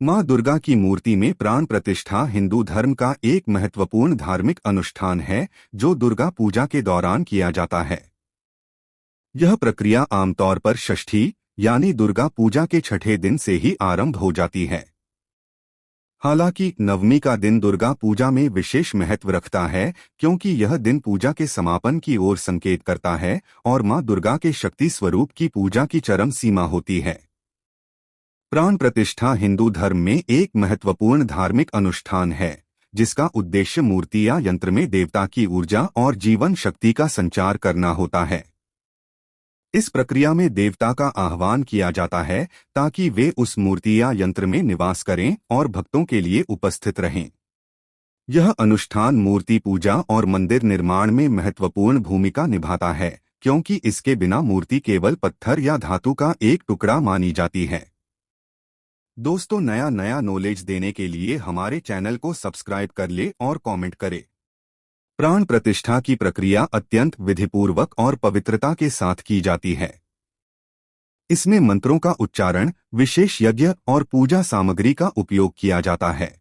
माँ दुर्गा की मूर्ति में प्राण प्रतिष्ठा हिंदू धर्म का एक महत्वपूर्ण धार्मिक अनुष्ठान है जो दुर्गा पूजा के दौरान किया जाता है। यह प्रक्रिया आमतौर पर षष्ठी यानी दुर्गा पूजा के छठे दिन से ही आरंभ हो जाती है। हालांकि नवमी का दिन दुर्गा पूजा में विशेष महत्व रखता है क्योंकि यह दिन पूजा के समापन की ओर संकेत करता है और माँ दुर्गा के शक्ति स्वरूप की पूजा की चरम सीमा होती है। प्राण प्रतिष्ठा हिंदू धर्म में एक महत्वपूर्ण धार्मिक अनुष्ठान है जिसका उद्देश्य मूर्ति या यंत्र में देवता की ऊर्जा और जीवन शक्ति का संचार करना होता है। इस प्रक्रिया में देवता का आह्वान किया जाता है ताकि वे उस मूर्ति या यंत्र में निवास करें और भक्तों के लिए उपस्थित रहें। यह अनुष्ठान मूर्ति पूजा और मंदिर निर्माण में महत्वपूर्ण भूमिका निभाता है क्योंकि इसके बिना मूर्ति केवल पत्थर या धातु का एक टुकड़ा मानी जाती है। दोस्तों, नया नॉलेज देने के लिए हमारे चैनल को सब्सक्राइब कर ले और कमेंट करें। प्राण प्रतिष्ठा की प्रक्रिया अत्यंत विधिपूर्वक और पवित्रता के साथ की जाती है। इसमें मंत्रों का उच्चारण, विशेष यज्ञ और पूजा सामग्री का उपयोग किया जाता है।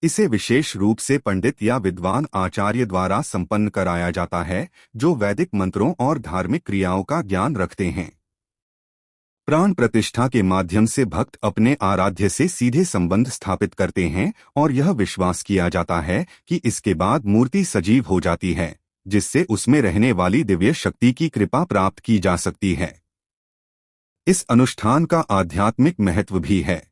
इसे विशेष रूप से पंडित या विद्वान आचार्य द्वारा संपन्न कराया जाता है जो वैदिक मंत्रों और धार्मिक क्रियाओं का ज्ञान रखते हैं। प्राण प्रतिष्ठा के माध्यम से भक्त अपने आराध्य से सीधे संबंध स्थापित करते हैं और यह विश्वास किया जाता है कि इसके बाद मूर्ति सजीव हो जाती है जिससे उसमें रहने वाली दिव्य शक्ति की कृपा प्राप्त की जा सकती है। इस अनुष्ठान का आध्यात्मिक महत्व भी है।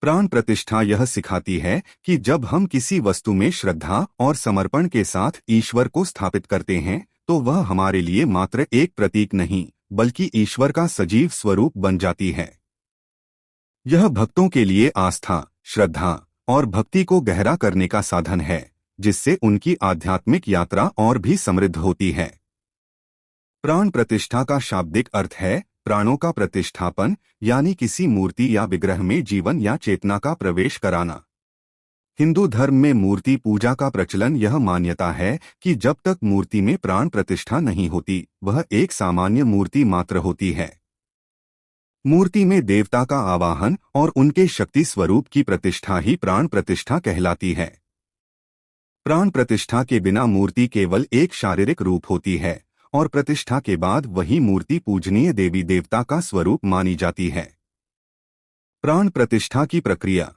प्राण प्रतिष्ठा यह सिखाती है कि जब हम किसी वस्तु में श्रद्धा और समर्पण के साथ ईश्वर को स्थापित करते हैं तो वह हमारे लिए मात्र एक प्रतीक नहीं बल्कि ईश्वर का सजीव स्वरूप बन जाती है। यह भक्तों के लिए आस्था, श्रद्धा और भक्ति को गहरा करने का साधन है जिससे उनकी आध्यात्मिक यात्रा और भी समृद्ध होती है। प्राण प्रतिष्ठा का शाब्दिक अर्थ है प्राणों का प्रतिष्ठापन यानी किसी मूर्ति या विग्रह में जीवन या चेतना का प्रवेश कराना। हिंदू धर्म में मूर्ति पूजा का प्रचलन यह मान्यता है कि जब तक मूर्ति में प्राण प्रतिष्ठा नहीं होती वह एक सामान्य मूर्ति मात्र होती है। मूर्ति में देवता का आवाहन और उनके शक्ति स्वरूप की प्रतिष्ठा ही प्राण प्रतिष्ठा कहलाती है। प्राण प्रतिष्ठा के बिना मूर्ति केवल एक शारीरिक रूप होती है और प्रतिष्ठा के बाद वही मूर्ति पूजनीय देवी देवता का स्वरूप मानी जाती है। प्राण प्रतिष्ठा की प्रक्रिया।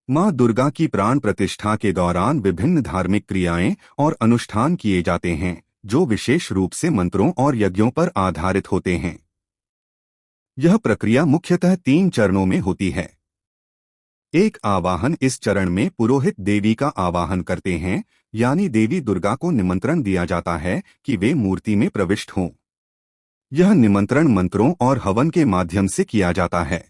माँ दुर्गा की प्राण प्रतिष्ठा के दौरान विभिन्न धार्मिक क्रियाएं और अनुष्ठान किए जाते हैं जो विशेष रूप से मंत्रों और यज्ञों पर आधारित होते हैं। यह प्रक्रिया मुख्यतः 3 चरणों में होती है। एक आवाहन। इस चरण में पुरोहित देवी का आवाहन करते हैं यानी देवी दुर्गा को निमंत्रण दिया जाता है कि वे मूर्ति में प्रविष्ट हों। यह निमंत्रण मंत्रों और हवन के माध्यम से किया जाता है।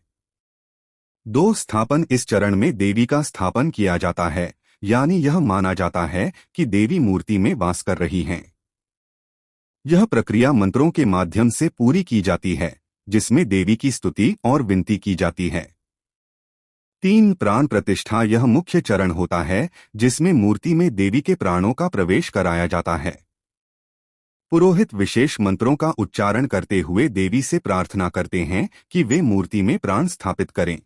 2 स्थापन। इस चरण में देवी का स्थापन किया जाता है यानी यह माना जाता है कि देवी मूर्ति में वास कर रही हैं। यह प्रक्रिया मंत्रों के माध्यम से पूरी की जाती है जिसमें देवी की स्तुति और विनती की जाती है। 3 प्राण प्रतिष्ठा। यह मुख्य चरण होता है जिसमें मूर्ति में देवी के प्राणों का प्रवेश कराया जाता है। पुरोहित विशेष मंत्रों का उच्चारण करते हुए देवी से प्रार्थना करते हैं कि वे मूर्ति में प्राण स्थापित करें।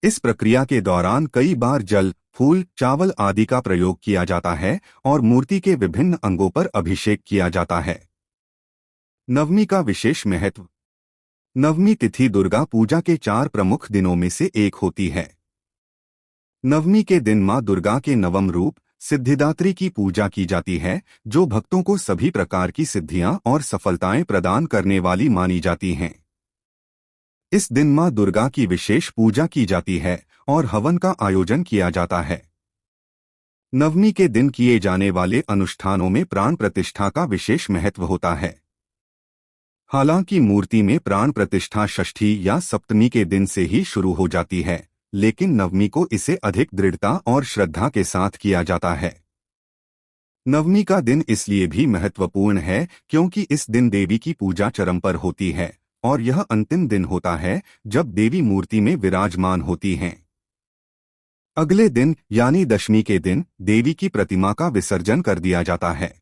इस प्रक्रिया के दौरान कई बार जल, फूल, चावल आदि का प्रयोग किया जाता है और मूर्ति के विभिन्न अंगों पर अभिषेक किया जाता है। नवमी का विशेष महत्व। नवमी तिथि दुर्गा पूजा के 4 प्रमुख दिनों में से एक होती है। नवमी के दिन माँ दुर्गा के नवम रूप सिद्धिदात्री की पूजा की जाती है जो भक्तों को सभी प्रकार की सिद्धियां और सफलताएं प्रदान करने वाली मानी जाती हैं। इस दिन माँ दुर्गा की विशेष पूजा की जाती है और हवन का आयोजन किया जाता है। नवमी के दिन किए जाने वाले अनुष्ठानों में प्राण प्रतिष्ठा का विशेष महत्व होता है। हालांकि मूर्ति में प्राण प्रतिष्ठा षष्ठी या सप्तमी के दिन से ही शुरू हो जाती है, लेकिन नवमी को इसे अधिक दृढ़ता और श्रद्धा के साथ किया जाता है। नवमी का दिन इसलिए भी महत्वपूर्ण है क्योंकि इस दिन देवी की पूजा चरम पर होती है और यह अंतिम दिन होता है जब देवी मूर्ति में विराजमान होती हैं। अगले दिन यानी दशमी के दिन देवी की प्रतिमा का विसर्जन कर दिया जाता है।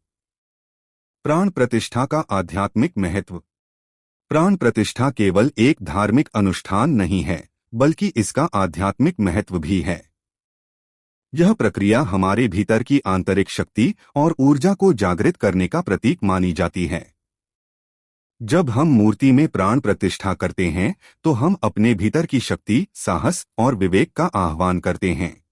प्राण प्रतिष्ठा का आध्यात्मिक महत्व। प्राण प्रतिष्ठा केवल एक धार्मिक अनुष्ठान नहीं है बल्कि इसका आध्यात्मिक महत्व भी है। यह प्रक्रिया हमारे भीतर की आंतरिक शक्ति और ऊर्जा को जागृत करने का प्रतीक मानी जाती है। जब हम मूर्ति में प्राण प्रतिष्ठा करते हैं तो हम अपने भीतर की शक्ति, साहस और विवेक का आह्वान करते हैं।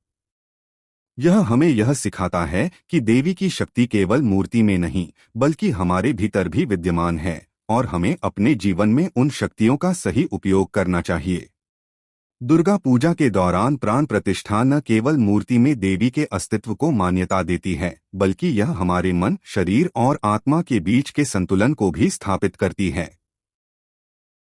यह हमें यह सिखाता है कि देवी की शक्ति केवल मूर्ति में नहीं बल्कि हमारे भीतर भी विद्यमान है और हमें अपने जीवन में उन शक्तियों का सही उपयोग करना चाहिए। दुर्गा पूजा के दौरान प्राण प्रतिष्ठा न केवल मूर्ति में देवी के अस्तित्व को मान्यता देती है बल्कि यह हमारे मन, शरीर और आत्मा के बीच के संतुलन को भी स्थापित करती है।